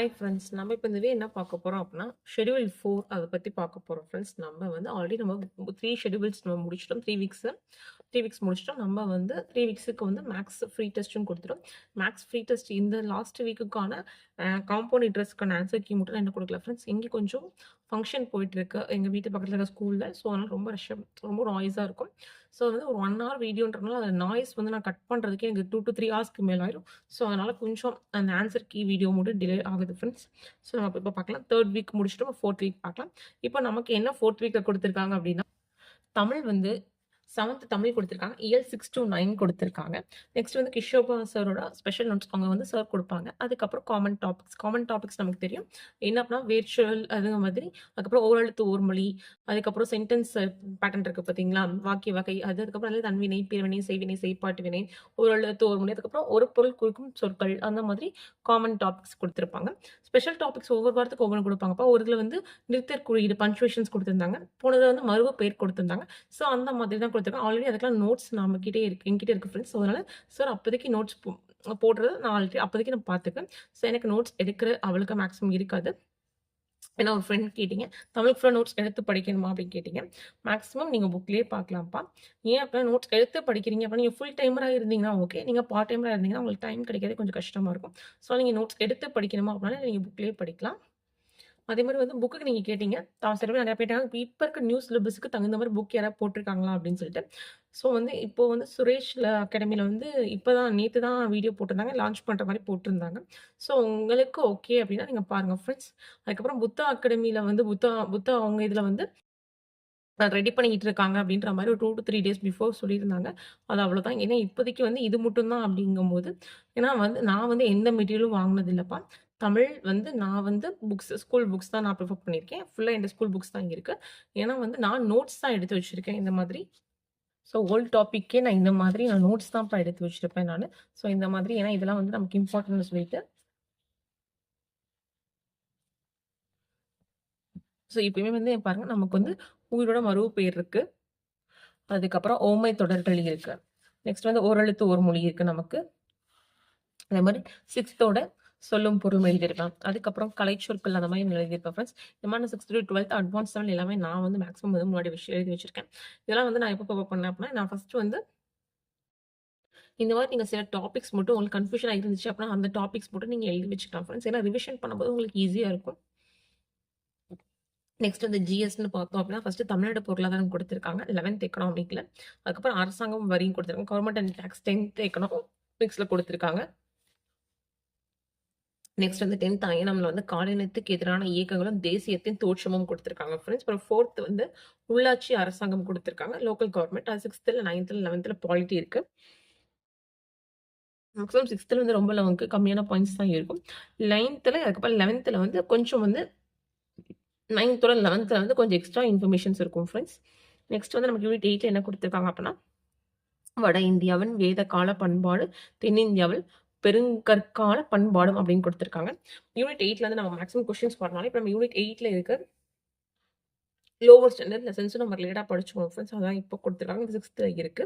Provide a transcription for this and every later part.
Hi friends. நம்ம இப்ப இந்த என்ன பார்க்க போறோம் அப்டின்னா, ஷெட்யூல் 4 அத பத்தி பார்க்க போறோம் ஃப்ரெண்ட்ஸ். நம்ம வந்து ஆல்ரெடி நம்ம 3 ஷெட்யூல்ஸ் நம்ம முடிச்சுட்டோம். 3 வீக்ஸ். 3 வீக்ஸ் முடிச்சுட்டோம். நம்ம வந்து 3 வீக்ஸுக்கு வந்து மேத்ஸ் ஃப்ரீ டெஸ்ட்டும் குடுத்துட்டோம். மேத்ஸ் ஃப்ரீ டெஸ்ட் இந்த லாஸ்ட் வீக்குக்கான காம்பவுண்ட் இன்ட்ரெஸ்ட்க்கான ஆன்சர் கீ மட்டும் நான் இன்னும் குடுக்கல ஃப்ரெண்ட்ஸ். இங்க கொஞ்சம் ஃபங்ஷன் போயிட்டுருக்கு. எங்க வீட்டு பக்கத்துல இருக்க ஸ்கூல்ல. ஸோ, அதனால ரொம்ப நாய்ஸா இருக்கும். ஸோ, வந்து ஒரு 1 ஹவர் வீடியோன்றனால அந்த நாய்ஸ் வந்து நான் கட் பண்றதுக்கே எனக்கு 2 டூ 3 ஹார்ஸ்க்கு மேல ஆயிரும். ஸோ, அதனால கொஞ்சம் அந்த ஆன்சர் கீ வீடியோ மட்டும் டிலே ஆகுது ஃப்ரெண்ட்ஸ். ஸோ, நம்ம இப்ப பார்க்கலாம். 3 வீக் முடிச்சுட்டு 4த் வீக் பார்க்கலாம். இப்ப நமக்கு என்ன 4த் வீக்ல குடுத்துருக்காங்க அப்டின்னா, தமிழ் வந்து 7த் தமிழ் குடுத்துருக்காங்க. இயல் 6 டூ 9 குடுத்துருக்காங்க. நெக்ஸ்ட் வந்து கிஷோபா சாரோட ஸ்பெஷல் நோட்ஸ் அவங்க வந்து சார் குடுப்பாங்க. அதுக்கப்புறம் காமன் டாபிக்ஸ். காமன் டாபிக்ஸ் நமக்கு தெரியும். என்ன அப்டின்னா வேர்ச்சொல் அது மாதிரி, அதுக்கப்புறம் ஓரெழுத்து ஓர்மொழி, அதுக்கப்புறம் சென்டென்ஸ் பேட்டர்ன் இருக்கு பார்த்தீங்களா? வாக்கிய வகை, அதுக்கப்புறம் தன்வினை, பிறவினை, செய்வினை, செய்பாட்டு வினை, ஓரெழுத்து ஓர்மொழி, அதுக்கப்புறம் ஒரு பொருள் குறிக்கும் சொற்கள் அந்த மாதிரி காமன் டாபிக்ஸ் குடுத்துருப்பாங்க. ஸ்பெஷல் டாபிக்ஸ் ஒவ்வொரு வாரத்துக்கு ஒவ்வொன்னு குடுப்பாங்கப்பா. ஒரு இதுல வந்து நிறுத்தற் குறியீடு பங்க்சுவேஷன்ஸ் குடுத்திருந்தாங்க. போனது வந்து மருவ பெயர் குடுத்திருந்தாங்க. ஸோ, அந்த மாதிரி தான் குடுத்துருக்காங்க. ஆல்ரெடி அதுக்கெல்லாம் நோட்ஸ் நம்மகிட்டயே இருக்கு. என்கிட்ட இருக்கு ஃப்ரெண்ட்ஸ். ஸோ, அதனால சார் அப்போதைக்கு நோட்ஸ் போடுறது நான் ஆல்ரெடி அப்போதைக்கு நான் பார்த்துப்பேன். ஸோ, எனக்கு நோட்ஸ் எடுக்கிற அவளுக்கு மேக்ஸிமம் இருக்காது. ஏன்னா ஒரு ஃப்ரெண்ட் கேட்டீங்க, தமிழ் ஃபுல்லா நோட்ஸ் எடுத்து படிக்கணுமா அப்படின்னு கேட்டீங்க. மேக்ஸிமம் நீங்க புக்லயே பார்க்கலாம்ப்பா. ஏன் அப்படின்னா நோட்ஸ் எடுத்து படிக்கிறீங்க அப்படின்னா, நீங்க ஃபுல் டைமரா இருந்தீங்கன்னா ஓகே. நீங்க பார்ட் டைமரா இருந்தீங்கன்னா உங்களுக்கு டைம் கிடைக்கிறதே கொஞ்சம் கஷ்டமா இருக்கும். ஸோ, நீங்க நோட்ஸ் எடுத்து படிக்கணுமா அப்படின்னா நீங்க புக்லயே படிக்கலாம். அதே மாரி வந்து புக்குக்கு நீங்க கேட்டீங்க. சில பேர் நெறைய கேட்டாங்க. இப்ப இருக்க நியூ சிலபஸ்க்கு தகுந்த மாரி புக் யாராவது போட்டுருக்காங்களா? அப்படின்னு சொல்லிட்டு. ஸோ வந்து இப்போ வந்து சுரேஷ்ல அகாடமில வந்து நேத்து தான் வீடியோ போட்டிருந்தாங்க. லான்ச் பண்ற மாரி போட்டிருந்தாங்க. ஸோ உங்களுக்கு ஓகே அப்டின்னா நீங்க பாருங்க ஃப்ரெண்ட்ஸ். அதுக்கப்புறம் புத்தா அகாடமில வந்து புத்தா புத்தா அவங்க இதுல வந்து ரெடி பண்ணிக்கிட்டு இருக்காங்க அப்டின்ற மாரி ஒரு 2 டூ 3 டேஸ் பிஃபோர் சொல்லியிருந்தாங்க. அது அவ்வளோதான். ஏன்னா இப்போதைக்கு வந்து இது மட்டும் தான் அப்டிங்கும்போது, ஏன்னா வந்து நான் வந்து எந்த மெட்டீரியலும் வாங்குனது இல்லப்பா. தமிழ் வந்து நான் வந்து ஸ்கூல் புக்ஸ் தான் நான் ப்ரிஃபர் பண்ணியிருக்கேன். ஃபுல்லா என்ட்ட ஸ்கூல் புக்ஸ் தான் இருக்கு. ஏன்னா வந்து நான் நோட்ஸ் தான் எடுத்து வச்சிருக்கேன் இந்த மாதிரி. ஸோ ஓல்ட் டாபிக்கே நான் இந்த மாதிரி நான் நோட்ஸ் தான்ப்பா எடுத்து வச்சிருப்பேன் நானு. ஸோ இந்த மாதிரி ஏன்னா இதெல்லாம் வந்து நமக்கு இம்பார்ட்டன்ட்னு சொல்லிட்டு. ஸோ இப்பயுமே வந்து பாருங்க நமக்கு வந்து உயிரோட மருவு பெயர் இருக்கு. அதுக்கப்புறம் ஓமை தொடர்கள் இருக்கு. நெக்ஸ்ட் வந்து ஓரெழுத்து ஒரு மொழி இருக்கு நமக்கு. அதே மாரி 6த்தோட சொல்லும் பொருளும் எழுதியிருப்பேன். அதுக்கப்புறம் கலைச்சொற்கள் அந்த மாரி எழுதியிருப்பேன் ஃப்ரெண்ட்ஸ். இந்த மாரி 6த் டூ 12த் அட்வான்ஸ் லெவல் எல்லாமே நான் வந்து மேக்ஸிமம் வந்து முன்னாடி எழுதி வச்சிருக்கேன். இதெல்லாம் வந்து நான் எப்போ பண்ணேன் அப்படின்னா, நான் ஃபர்ஸ்ட் வந்து இந்த மாரி நீங்க சில டாபிக்ஸ் மட்டும் உங்களுக்கு கன்ஃப்யூஷனா இருந்துச்சு அப்படின்னா, அந்த டாபிக்ஸ் மட்டும் நீங்க எழுதி வச்சுக்கலாம் ஃப்ரெண்ட்ஸ். ஏன்னா ரிவிஷன் பண்ணும்போது உங்களுக்கு ஈஸியா இருக்கும். நெக்ஸ்ட் வந்து ஜிஎஸ்ன்னு பார்த்தோம் அப்படின்னா, ஃபர்ஸ்ட் தமிழ்நாடு பொருளாதாரம் குடுத்திருக்காங்க. 11த் எக்கனாமிக்ல. அதுக்கப்புறம் அரசாங்கம் வரியும் குடுத்திருக்காங்க. கவர்ன்மெண்ட் அண்ட் டாக்ஸ் 10த் எக்கனாமிக்ஸ்ல குடுத்திருக்காங்க. நெக்ஸ்ட் வந்து 10த் அயனம்ல வந்து காலனியத்துக்கு எதிரான இயக்கங்களும், தேசியத்தின் தோற்றமும் குடுத்திருக்காங்க ஃப்ரெண்ட்ஸ். அப்புறம் 4த் வந்து உள்ளாட்சி அரசாங்கம் குடுத்திருக்காங்க. Local government. அது 6த்ல, 9த்ல, 11த்ல பாலிட்டி இருக்கு. மேக்ஸிமம் 6த்ல வந்து ரொம்ப நமக்கு கம்மியான பாயிண்ட்ஸ் தான் இருக்கும். 9த்ல அதுக்கப்புறம் 11த்ல வந்து கொஞ்சம் வந்து 9த்தோட 11த்ல வந்து கொஞ்சம் எக்ஸ்ட்ரா இன்ஃபர்மேஷன்ஸ் இருக்கும் ஃப்ரெண்ட்ஸ். நெக்ஸ்ட் வந்து நமக்கு யூனிட் 8ல என்ன குடுத்திருக்காங்க அப்படின்னா, வட இந்தியாவின் வேத கால பண்பாடு, தென்னிந்தியாவில் பெருங்கற்கால பண்பாடும் அப்படின்னு குடுத்திருக்காங்க. யூனிட் 8ல வந்து நம்ம மேக்ஸிமம் கொஸ்டின்ஸ் வரனால, இப்ப நம்ம யூனிட் 8ல இருக்க லோவர் ஸ்டாண்டர்ட் லெசன்ஸும் நம்ம ரிலேட்டடா படிச்சுக்கணும் ஃப்ரெண்ட்ஸ். அதான் இப்போ குடுத்திருக்காங்க. இது 6த்ல இருக்கு.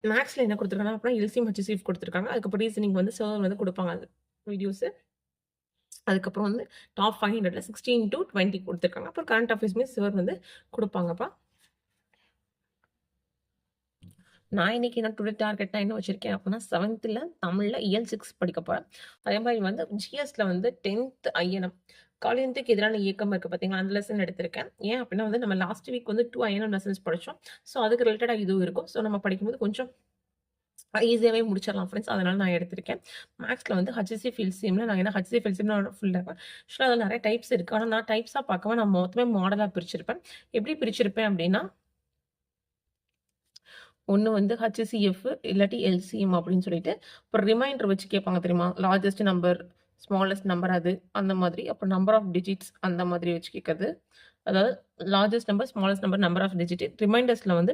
மேத்ஸ்ல என்ன குடுத்திருக்காங்கன்னா, அப்புறம் எல்சிஎம், ஹெச்சிஎஃப் குடுத்திருக்காங்க. அதுக்கப்புறம் ரீசனிங் வந்து சார் வந்து குடுப்பாங்க அது வீடியோஸு. அதுக்கப்புறம் வந்து டாப் 500ல 16 டூ 20 குடுத்திருக்காங்க. அப்புறம் கரண்ட் அஃபேர்ஸ்மே சார் வந்து குடுப்பாங்கப்பா. நான் இன்னைக்கு என்ன டுடே டார்கெட் நான் என்ன வச்சிருக்கேன் அப்படின்னா, 7த்ல தமிழ்ல இயல் 6 படிக்க போறேன். அதே மாரி வந்து ஜிஎஸ்ல வந்து 10த் அய்யனம். காலினத்துக்கு எதிரான இயக்கம் இருக்கு பார்த்தீங்களா, அந்த லெசன் எடுத்திருக்கேன். ஏன் அப்படின்னா வந்து நம்ம லாஸ்ட் வீக் வந்து 2 அயனம் லெசன்ஸ் படிச்சோம். ஸோ அதுக்கு ரிலேட்டடா இதுவும் இருக்கும். ஸோ நம்ம படிக்கும்போது கொஞ்சம் ஈஸியாவே முடிச்சிடலாம் ஃப்ரெண்ட்ஸ். அதனால நான் எடுத்திருக்கேன். மேத்ஸ்ல வந்து ஹச்சிஎஃப், எல்சிஎம்ல நான் ஏன்னா ஹச்சிஎஃப், எல்சிஎம் நான் ஃபுல்லா ஆக்சுவலா அதில நெறைய டைப்ஸ் இருக்கு. ஆனா நான் டைப்ஸா பார்க்காம நான் மொத்தமே மாடலா பிரிச்சிருப்பேன். எப்படி பிரிச்சிருப்பேன் அப்படின்னா, ஒண்ணு வந்து ஹச்சிஎஃப் இல்லாட்டி எல்சிஎம் அப்படின்னு சொல்லிட்டு, அப்புறம் ரிமைண்டர் வச்சு கேட்பாங்க தெரியுமா? லார்ஜஸ்ட் நம்பர், ஸ்மாலஸ்ட் நம்பர் அது அந்த மாதிரி. அப்புறம் நம்பர் ஆஃப் டிஜிட்ஸ் அந்த மாதிரி வச்சு கேட்கறது. அதாவது largest number, smallest number, number of digit. ரிமைண்டர்ஸ்ல வந்து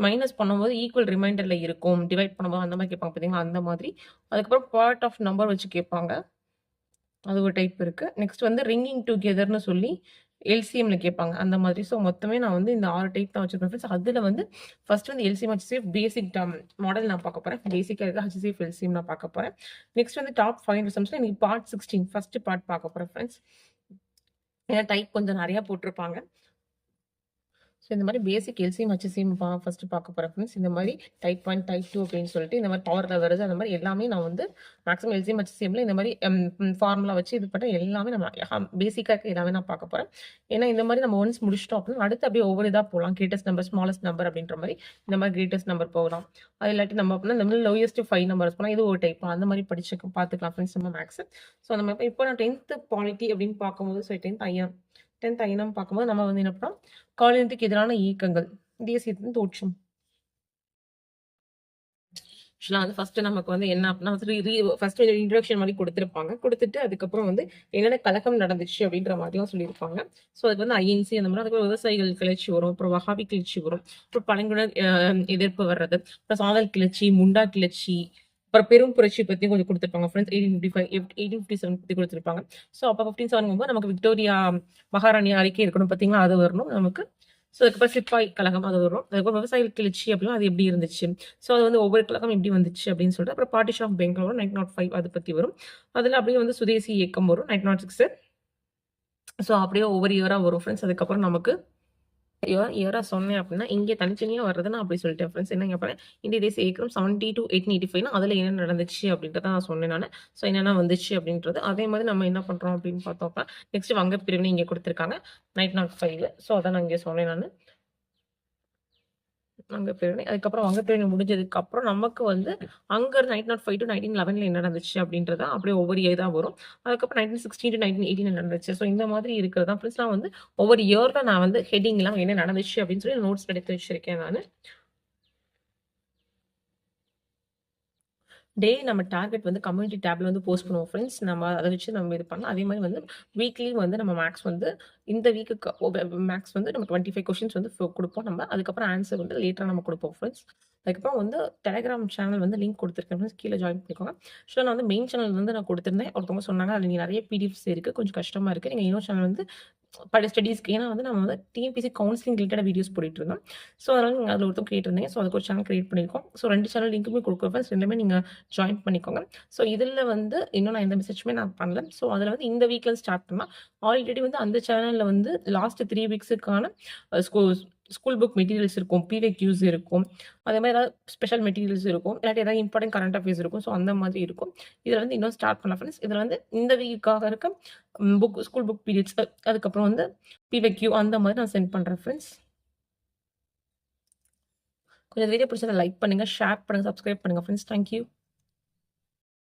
மைனஸ் பண்ணும்போது ஈக்குவல் ரிமைண்டர்ல இருக்கும். டிவைட் பண்ணும்போது அந்த மாதிரி கேட்பாங்க பார்த்தீங்களா? அந்த மாதிரி. அதுக்கப்புறம் பார்ட் ஆஃப் நம்பர் வச்சு கேட்பாங்க. அது ஒரு டைப் இருக்கு. நெக்ஸ்ட் வந்து ரிங்கிங் டுகெதர்ன்னு சொல்லி எல்சிஎம்ல கேட்பாங்க. அந்த மாதிரி. ஸோ மொத்தமே நான் வந்து இந்த 6 டைப் தான் வச்சிருப்பேன் ஃப்ரெண்ட்ஸ். அதுல வந்து ஃபர்ஸ்ட் வந்து எல்சிஎம், ஹெச்சிஎஃப் பேசிக் மாடல் நான் பார்க்க போறேன். பேசிக்கா இருக்க ஹெச்சிஎஃப், எல்சிஎம் நான் பார்க்க போறேன். நெக்ஸ்ட் வந்து டாப் 500 சம்ஸ்ல இன்னைக்கு பார்ட் 16 ஃபர்ஸ்ட் பார்ட் பார்க்க போறேன் ஃப்ரெண்ட்ஸ். ஏன்னா டைப் கொஞ்சம் நெறைய போட்டிருப்பாங்க. ஸோ இந்த மாதிரி பேசிக் எல்சிஎம், ஹெச்சிஎம் ஃபர்ஸ்ட் பார்க்க போறேன் ஃப்ரெண்ட்ஸ். இந்த மாதிரி டைப் 1, டைப் 2 அப்படின்னு சொல்லிட்டு இந்த மாதிரி பவர்ல வருது. அந்த மாதிரி எல்லாமே நான் வந்து மேக்ஸிமம் எல்சிஎம், ஹெச்சிஎம்ல இந்த மாதிரி ஃபார்முலா வச்சு இது பண்ண எல்லாமே நம்ம பேசிக்கா இருக்க எல்லாமே நான் பார்க்க போறேன். ஏன்னா இந்த மாதிரி நம்ம ஒன்ஸ் முடிச்சிட்டோம் அப்படின்னா அடுத்து அப்படியே ஒவ்வொரு இதா போகலாம். கிரேட்டஸ்ட் நம்பர், ஸ்மாலஸ்ட் நம்பர் அப்படின்ற மாதிரி இந்த மாதிரி கிரேட்டஸ்ட் நம்பர் போகலாம். அது இல்லாட்டி நம்ம அப்படின்னா இந்த மாதிரி லோயஸ்ட் 5 நம்பர்ஸ் போனால் இது ஒரு டைப் அந்த மாதிரி படிச்சு பார்த்துக்கலாம் ஃப்ரெண்ட்ஸ் நம்ம மேக்ஸ். ஸோ அந்த மாதிரி இப்போ நான் 10th பாலிட்டி அப்படின்னு பார்க்கும்போது ஸோ 10th ஐஎன்எம் பார்க்கும்போது நம்ம வந்து என்ன பண்ணோம், காலனியத்துக்கு எதிரான இயக்கங்கள், தேசியத்தின் தோற்றம். ஆக்சுவலா வந்து ஃபர்ஸ்ட் நமக்கு வந்து என்ன அப்படின்னா ஃபர்ஸ்ட் இன்ட்ரோடக்ஷன் மாதிரி கொடுத்துருப்பாங்க. கொடுத்துட்டு அதுக்கப்புறம் வந்து என்னென்ன கலகம் நடந்துச்சு அப்படின்ற மாதிரிலாம் சொல்லியிருப்பாங்க. ஸோ அதுக்கு வந்து ஐஎன்சி அந்த மாதிரி அதுக்கப்புறம் விவசாயிகள் கிளர்ச்சி வரும், அப்புறம் வஹாபி கிளர்ச்சி வரும், அப்புறம் பழங்குடியினர் எதிர்ப்பு வர்றது, அப்புறம் சாதல் கிளர்ச்சி, முண்டா கிளர்ச்சி, அப்புறம் பெரும் புரட்சி பத்தி கொஞ்சம் கொடுத்துருப்பாங்க ஃப்ரெண்ட்ஸ். 1857 பத்தி கொடுத்துருப்பாங்க. ஸோ அப்போ 15 நமக்கு விக்டோரியா மகாராணி அறிக்கை இருக்கணும் பார்த்தீங்களா, அது வரணும் நமக்கு. ஸோ அதுக்கப்புறம் சிப்பாய் கழகம் அது வரும். அதுக்கப்புறம் விவசாயிகள் கிளர்ச்சி அப்படின்னா அது எப்படி இருந்துச்சு, ஸோ அது வந்து ஒவ்வொரு கழகம் எப்படி வந்துச்சு அப்படின்னு சொல்லிட்டு, அப்புறம் பார்ட்டிஷன் ஆஃப் பெங்கால் 1905 அதை பத்தி வரும். அதில் அப்படியே வந்து சுதேசி இயக்கம் வரும் 1906. ஸோ அப்படியே ஒவ்வொரு இயரா வரும் ஃப்ரெண்ட்ஸ். அதுக்கப்புறம் நமக்கு இயரா சொன்னேன் அப்படின்னா இங்கே தனித்தனியாக வர்றது நான் அப்படி சொல்லிட்டேன் ஃப்ரெண்ட்ஸ். என்னங்க அப்புறம் இந்திய தேசிய இயக்கம் 70 to 1885 அதில் என்ன நடந்துச்சு அப்படின்றத நான் சொன்னேன் நான். ஸோ என்னென்ன வந்துச்சு அப்படின்றது அதே மாதிரி நம்ம என்ன பண்ணுறோம் அப்படின்னு பார்த்தோம்னா நெக்ஸ்ட் வங்க பிரிவினை இங்கே கொடுத்துருக்காங்க 1905. ஸோ அதான் நான் இங்கே சொன்னேன் நான் வங்க பிரிவினை. அதுக்கப்புறம் வங்க பிரிவினை முடிஞ்சதுக்கு அப்புறம் நமக்கு வந்து அங்க 1905 to 1911 என்ன நடந்துச்சு அப்படின்றத அப்படியே ஒவ்வொரு இயர் தான் வரும். அதுக்கப்புறம் 1916 to 1918 நடந்துச்சு. ஸோ இந்த மாதிரி இருக்கிறதா ஃப்ரெண்ட்ஸ். நான் வந்து ஒவ்வொரு இயர்ல நான் வந்து ஹெட்டிங் எல்லாம் என்ன நடந்துச்சு அப்படின்னு சொல்லி நோட்ஸ் எடுத்து வச்சிருக்கேன் நான். டெய்லி நம்ம டார்கெட் வந்து கம்யூனிட்டி டேப்ல வந்து போஸ்ட் பண்ணுவோம் ஃப்ரெண்ட்ஸ். நம்ம அதை வச்சு நம்ம இது பண்ணலாம். அதே மாதிரி வந்து வீக்லி வந்து நம்ம மேக்ஸ் வந்து இந்த வீக்குக்கு மேக்ஸ் வந்து நம்ம 25 கொஸ்டின்ஸ் வந்து கொடுப்போம் நம்ம. அதுக்கப்புறம் ஆன்சர் வந்து லேட்டராக நம்ம கொடுப்போம் ஃப்ரெண்ட்ஸ். அதுக்கப்புறம் வந்து டெலிகிராம் சேனல் வந்து லிங்க் கொடுத்துருக்கேன் ஃப்ரெண்ட்ஸ், கீழே ஜாயின் பண்ணிக்கோங்க. ஸோ நான் வந்து மெயின் சேனல் வந்து நான் கொடுத்துருந்தேன். ஒருத்தவங்க சொன்னாங்க அதில் நீங்கள் நிறைய பிடிஎஃப்ஸ் இருக்குது, கொஞ்சம் கஷ்டமாக இருக்குது, நீங்கள் இன்னொரு சேனல் வந்து ஸ்டடீஸ்க்கு. ஏன்னா வந்து நம்ம வந்து டிஎன்பிசி கவுன்சிலிங் ரிலேட்டடாக வீடியோஸ் போட்டுட்டு இருந்தோம். ஸோ அதனால் நீங்கள் அதில் ஒருத்தர் கேட்டிருந்தீங்க. ஸோ அதுக்கு ஒரு சேனல் கிரியேட் பண்ணியிருக்கோம். ஸோ 2 சேனல் லிங்க்குமே கொடுக்குறேன். ரெண்டுமே நீங்கள் ஜாயின் பண்ணிக்கோங்க. ஸோ இதில் வந்து இன்னும் நான் எந்த மெசேஜுமே நான் பண்ணல. ஸோ அதில் வந்து இந்த வீக்கில் ஸ்டார்ட் பண்ணலாம். ஆல்ரெடி வந்து அந்த சேனலில் வந்து லாஸ்ட் 3 வீக்ஸுக்கான ஸ்கூல் புக் மெட்டீரியல்ஸ் இருக்கும், பிவிக்யூஸ் இருக்கும், அதே மாதிரி ஏதாவது ஸ்பெஷல் மெட்டீரியல்ஸ் இருக்கும், இல்லாட்டி ஏதாவது இம்பார்ட்டன்ட் கரண்ட் அஃபேர்ஸ் இருக்கும். ஸோ அந்த மாதிரி இருக்கும். இதில் வந்து இன்னும் ஸ்டார்ட் பண்ணலாம் ஃப்ரெண்ட்ஸ். இதில் வந்து இந்த வீக்காக இருக்க ஸ்கூல் புக் பீரியட்ஸ், அதுக்கப்புறம் வந்து பிவிக்யூ அந்த மாதிரி நான் சென்ட் பண்ணுறேன் ஃப்ரெண்ட்ஸ். கொஞ்சம் வீடியோ பிடிச்சதை லைக் பண்ணுங்கள், ஷேர் பண்ணுங்கள், சப்ஸ்கிரைப் பண்ணுங்கள் ஃப்ரெண்ட்ஸ். தேங்க்யூ.